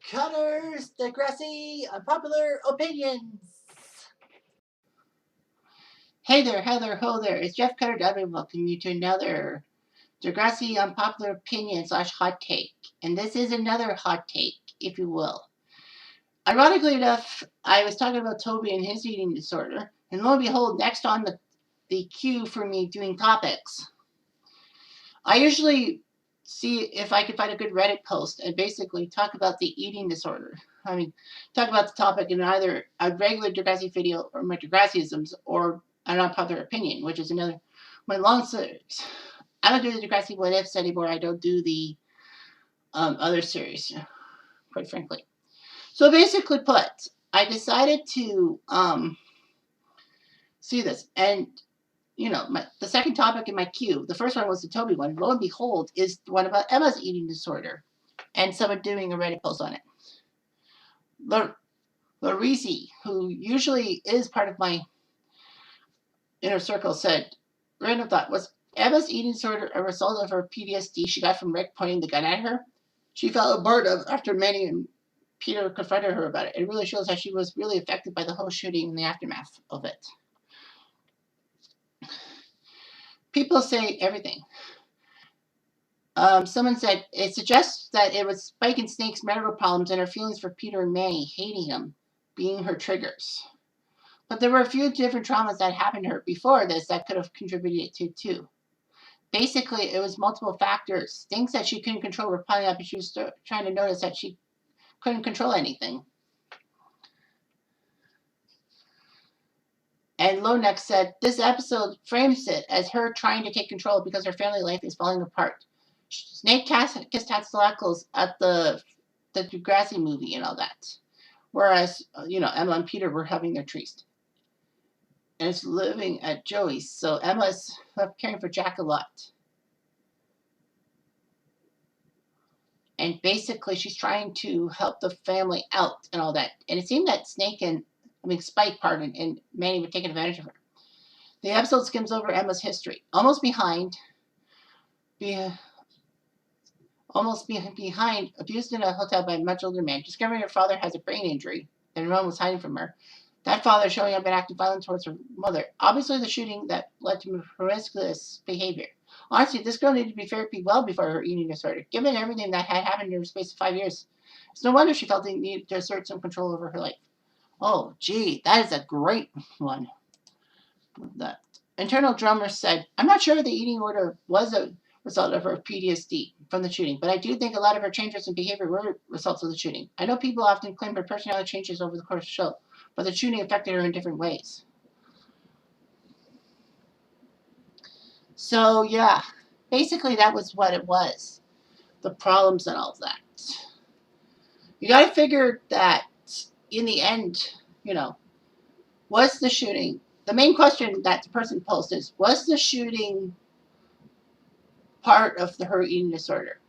Cutter's Degrassi Unpopular Opinions. Hey there, ho there. It's Jeff Cutter W. Welcoming you to another Degrassi Unpopular Opinion / hot take. And this is another hot take, if you will. Ironically enough, I was talking about Toby and his eating disorder, and lo and behold, next on the queue for me doing topics, I usually see if I can find a good Reddit post and basically talk about the eating disorder. I mean, talk about the topic in either a regular Degrassi video or my Degrassiisms or an unpopular opinion, which is another my long series. I don't do the Degrassi What Ifs anymore. I don't do the other series, quite frankly. So basically put, I decided to see this. And the second topic in my queue, the first one was the Toby one. Lo and behold, is the one about Emma's eating disorder, and someone doing a Reddit post on it. Larisi, who usually is part of my inner circle, said, "Random thought: was Emma's eating disorder a result of her PTSD she got from Rick pointing the gun at her? She felt abortive after Manny and Peter confronted her about it. It really shows how she was really affected by the whole shooting and the aftermath of it." People say everything. Someone said, it suggests that it was Spike and Snake's marital problems and her feelings for Peter and Manny hating him being her triggers. But there were a few different traumas that happened to her before this that could have contributed to it too. Basically, it was multiple factors. Things that she couldn't control were piling up, and she was trying to notice that she couldn't control anything. And Lonex said, this episode frames it as her trying to take control because her family life is falling apart. Snake kissed Hatzalakos at the Degrassi movie and all that. Whereas, Emma and Peter were having their treats. And it's living at Joey's. So Emma's caring for Jack a lot. And basically, she's trying to help the family out and all that. And it seemed that Spike, and Manny were taking advantage of her. The episode skims over Emma's history. Almost behind, abused in a hotel by a much older man, discovering her father has a brain injury that her mom was hiding from her. That father showing up and acting violent towards her mother. Obviously, the shooting that led to promiscuous behavior. Honestly, this girl needed to be therapy well before her eating disorder. Given everything that had happened in the space of 5 years, it's no wonder she felt the need to assert some control over her life. Oh, gee, that is a great one. The internal drummer said, I'm not sure the eating order was a result of her PTSD from the shooting, but I do think a lot of her changes in behavior were results of the shooting. I know people often claim her personality changes over the course of the show, but the shooting affected her in different ways. So, yeah, basically that was what it was. The problems and all that. You got to figure that in the end, was the shooting, the main question that the person posed is, was the shooting part of her eating disorder?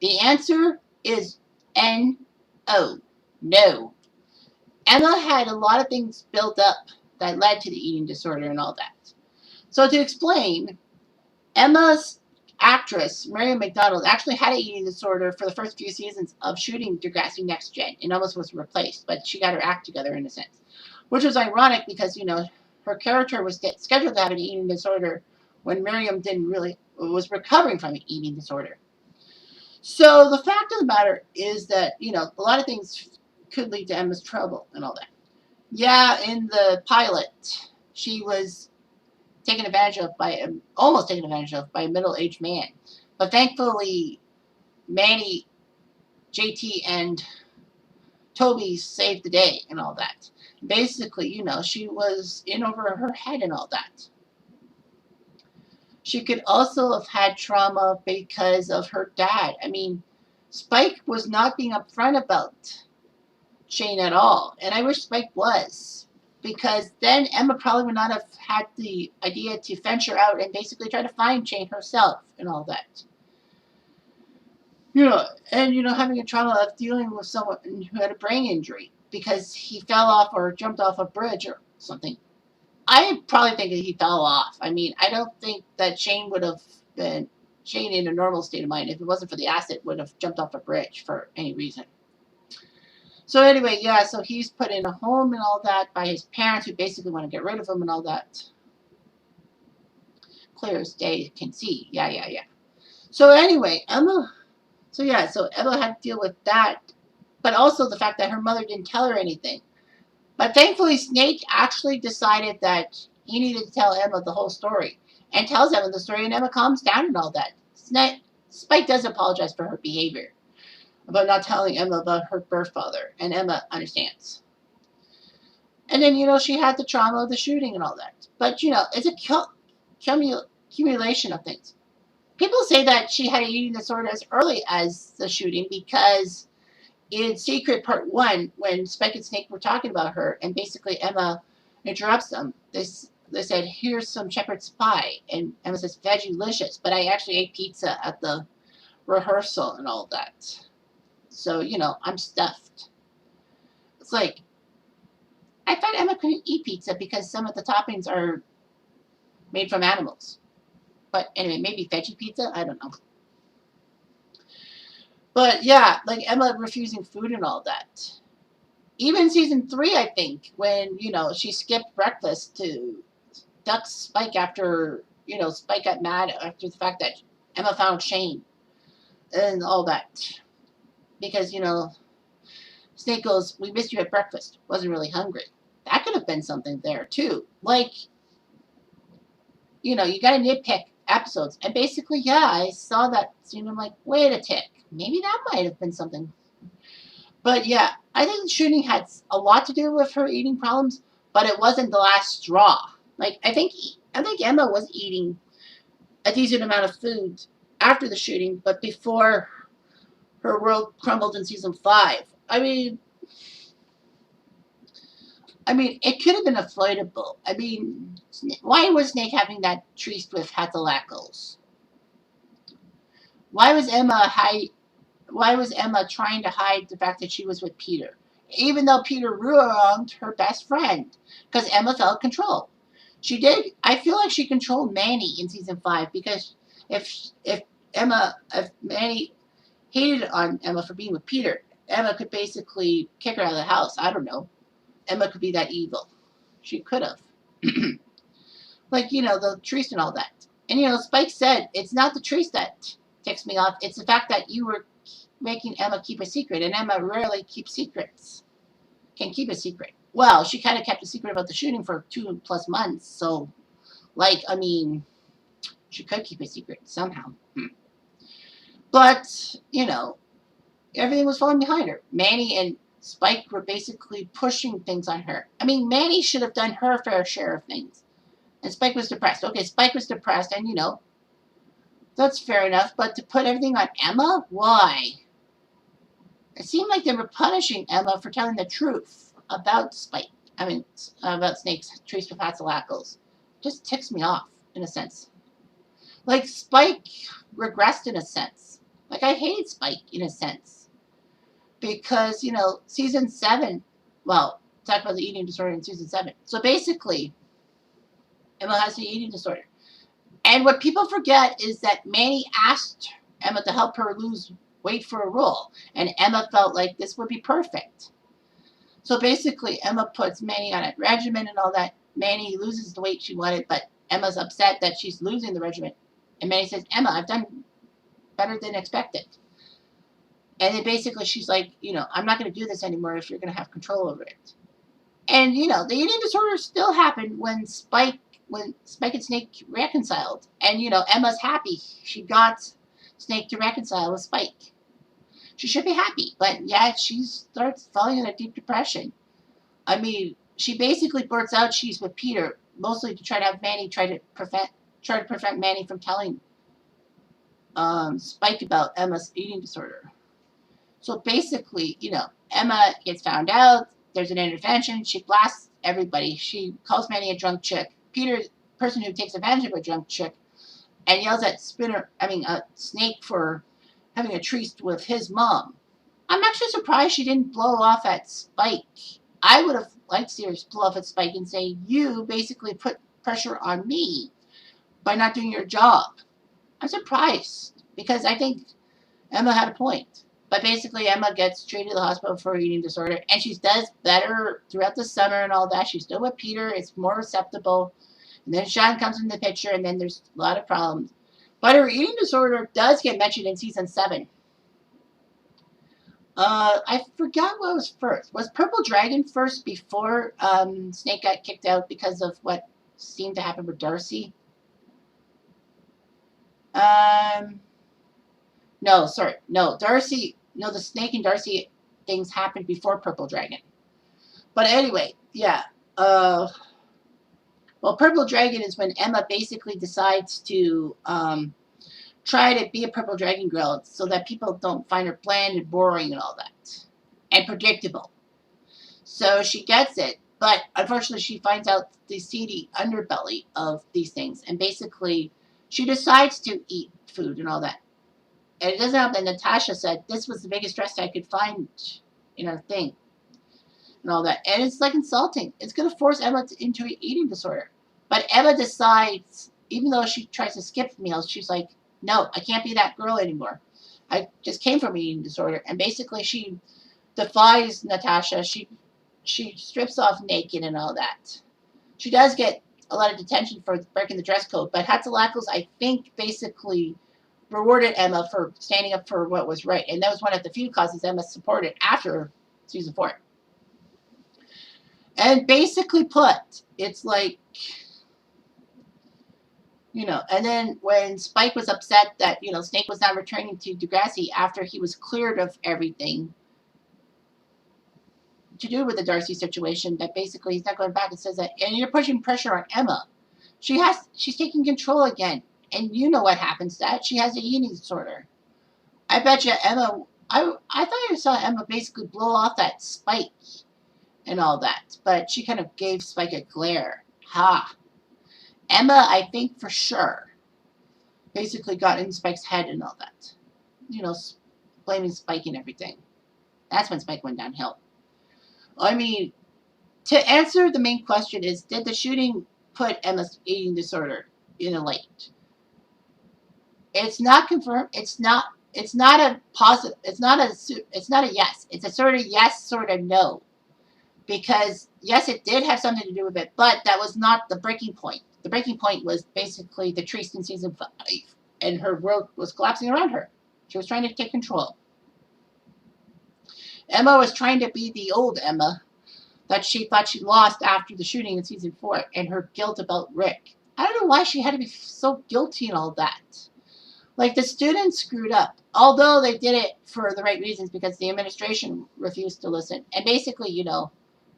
The answer is N-O. No. Emma had a lot of things built up that led to the eating disorder and all that. So to explain, Emma's actress, Mary McDonald, actually had an eating disorder for the first few seasons of shooting Degrassi Next Gen and almost was replaced, but she got her act together in a sense. Which was ironic because, her character was scheduled to have an eating disorder when Miriam was recovering from an eating disorder. So the fact of the matter is that, a lot of things could lead to Emma's trouble and all that. Yeah, in the pilot, she was almost taken advantage of by a middle-aged man. But thankfully, Manny, JT, and Toby saved the day and all that. Basically, she was in over her head and all that. She could also have had trauma because of her dad. I mean, Spike was not being upfront about Shane at all. And I wish Spike was. Because then Emma probably would not have had the idea to venture out and basically try to find Shane herself and all that. Having a trauma of dealing with someone who had a brain injury because he fell off or jumped off a bridge or something. I probably think that he fell off. I mean, I don't think that Shane in a normal state of mind, if it wasn't for the acid, would have jumped off a bridge for any reason. So anyway, yeah, so he's put in a home and all that by his parents who basically want to get rid of him and all that. Clear as day can see. Yeah, yeah, yeah. So anyway, Emma. So yeah, so Emma had to deal with that, but also the fact that her mother didn't tell her anything. But thankfully, Snake actually decided that he needed to tell Emma the whole story, and tells Emma the story, and Emma calms down and all that. Spike does apologize for her behavior about not telling Emma about her birth father, and Emma understands. And then she had the trauma of the shooting and all that. But it's a accumulation of things. People say that she had an eating disorder as early as the shooting because in Secret Part 1, when Spike and Snake were talking about her, and basically Emma interrupts them, they said, "Here's some shepherd's pie," and Emma says, "Veggie-licious," but I actually ate pizza at the rehearsal and all that. So, I'm stuffed. It's like, I thought Emma couldn't eat pizza because some of the toppings are made from animals. But anyway, maybe veggie pizza? I don't know. But yeah, like Emma refusing food and all that. Even season 3, I think, when, she skipped breakfast to duck Spike after, Spike got mad after the fact that Emma found Shane and all that. Because, Snake goes, "We missed you at breakfast. Wasn't really hungry." That could have been something there, too. Like, you got to nitpick episodes. And basically, yeah, I saw that scene. I'm like, wait a tick. Maybe that might have been something. But yeah, I think the shooting had a lot to do with her eating problems, but it wasn't the last straw. Like, I think Emma was eating a decent amount of food after the shooting, but before her world crumbled in season 5. I mean, it could have been avoidable. I mean, why was Snake having that tryst with Hatzalakos? Why was Emma Why was Emma trying to hide the fact that she was with Peter, even though Peter wronged her best friend? Because Emma felt control. She did. I feel like she controlled Manny in season 5 because if Manny hated on Emma for being with Peter, Emma could basically kick her out of the house. I don't know. Emma could be that evil. She could have. Like, the trees and all that. And, Spike said, "It's not the trees that ticks me off. It's the fact that you were making Emma keep a secret. And Emma rarely keeps secrets. Can keep a secret." Well, she kind of kept a secret about the shooting for 2+ months. So, like, I mean, she could keep a secret somehow. But, everything was falling behind her. Manny and Spike were basically pushing things on her. I mean, Manny should have done her fair share of things. And Spike was depressed. Okay, Spike was depressed, and that's fair enough. But to put everything on Emma, why? It seemed like they were punishing Emma for telling the truth about Spike. I mean, about Snake's trace with Hatzalakos. Just ticks me off, in a sense. Like, Spike regressed in a sense. Like, I hated Spike, in a sense. Because, season 7, well, talk about the eating disorder in season 7. So basically, Emma has the eating disorder. And what people forget is that Manny asked Emma to help her lose weight for a role. And Emma felt like this would be perfect. So basically, Emma puts Manny on a regimen and all that. Manny loses the weight she wanted, but Emma's upset that she's losing the regimen. And Manny says, "Emma, I've done better than expected." And then basically she's like, "I'm not going to do this anymore if you're going to have control over it." And, the eating disorder still happened when Spike and Snake reconciled. And, Emma's happy. She got Snake to reconcile with Spike. She should be happy. But, yeah, she starts falling in a deep depression. I mean, she basically blurts out she's with Peter, mostly to try to have Manny try to prevent Manny from telling Spike about Emma's eating disorder. So basically, Emma gets found out. There's an intervention. She blasts everybody. She calls Manny a drunk chick. Peter, person who takes advantage of a drunk chick, and yells at Snake for having a tryst with his mom. I'm actually surprised she didn't blow off at Spike. I would have liked to see her blow off at Spike and say, "You basically put pressure on me by not doing your job." I'm surprised because I think Emma had a point. But basically, Emma gets treated at the hospital for eating disorder, and she does better throughout the summer and all that. She's still with Peter. It's more acceptable. And then Sean comes in the picture, and then there's a lot of problems. But her eating disorder does get mentioned in season 7. I forgot what was first. Was Purple Dragon first before Snake got kicked out because of what seemed to happen with Darcy? Um, no, sorry. No, Darcy. No, the Snake and Darcy things happened before Purple Dragon. But anyway, yeah. Well, Purple Dragon is when Emma basically decides to try to be a Purple Dragon girl so that people don't find her bland and boring and all that. And predictable. So she gets it. But unfortunately, she finds out the seedy underbelly of these things. And basically, she decides to eat food and all that. And it doesn't help that Natasha said this was the biggest dress I could find in her thing and all that. And it's like insulting. It's going to force Emma into an eating disorder. But Emma decides, even though she tries to skip meals, she's like, no, I can't be that girl anymore. I just came from an eating disorder. And basically, she defies Natasha. She strips off naked and all that. She does get a lot of detention for breaking the dress code, but Hatzalakos, I think, basically rewarded Emma for standing up for what was right. And that was one of the few causes Emma supported after season 4. And basically put, it's like, and then when Spike was upset that, Snake was not returning to Degrassi after he was cleared of everything to do with the Darcy situation, that basically he's not going back, and says that, and you're pushing pressure on Emma. She's taking control again. And you know what happens to that. She has an eating disorder. I bet you Emma, I thought I saw Emma basically blow off that Spike and all that. But she kind of gave Spike a glare. Ha. Emma, I think for sure, basically got in Spike's head and all that. Blaming Spike and everything. That's when Spike went downhill. I mean, to answer the main question is, did the shooting put Emma's eating disorder in a light? It's not confirmed. It's not a positive. It's not a yes. It's a sort of yes, sort of no. Because yes, it did have something to do with it, but that was not the breaking point. The breaking point was basically the Treast in season 5, and her world was collapsing around her. She was trying to take control. Emma was trying to be the old Emma that she thought she lost after the shooting in season 4, and her guilt about Rick. I don't know why she had to be so guilty and all that. Like, the students screwed up, although they did it for the right reasons because the administration refused to listen. And basically,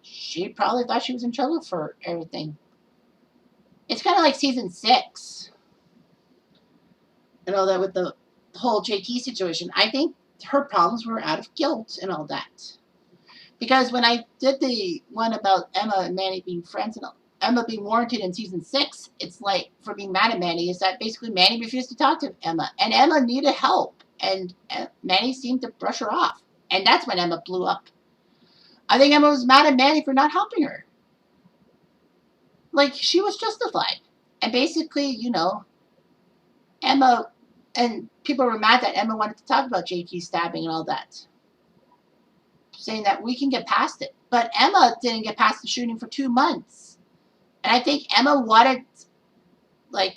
she probably thought she was in trouble for everything. It's kind of like season 6 and all that with the whole JT situation. I think her problems were out of guilt and all that. Because when I did the one about Emma and Manny being friends and all, Emma being warranted in season 6, it's like, for being mad at Manny, is that basically Manny refused to talk to Emma. And Emma needed help. And Manny seemed to brush her off. And that's when Emma blew up. I think Emma was mad at Manny for not helping her. Like, she was justified. And basically, Emma, and people were mad that Emma wanted to talk about JT stabbing and all that. Saying that we can get past it. But Emma didn't get past the shooting for 2 months. And I think Emma wanted, like,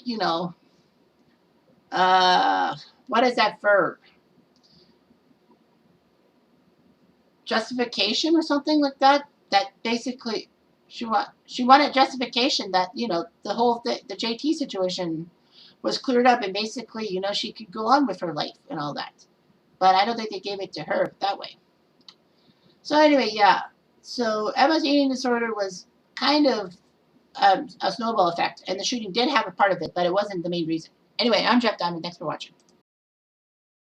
what is that verb? Justification or something like that? That basically she wanted justification that, the whole thing, the JT situation was cleared up and basically, she could go on with her life and all that. But I don't think they gave it to her that way. So anyway, yeah. So Emma's eating disorder was kind of a snowball effect, and the shooting did have a part of it, but it wasn't the main reason. Anyway, I'm Jeff Diamond. Thanks for watching.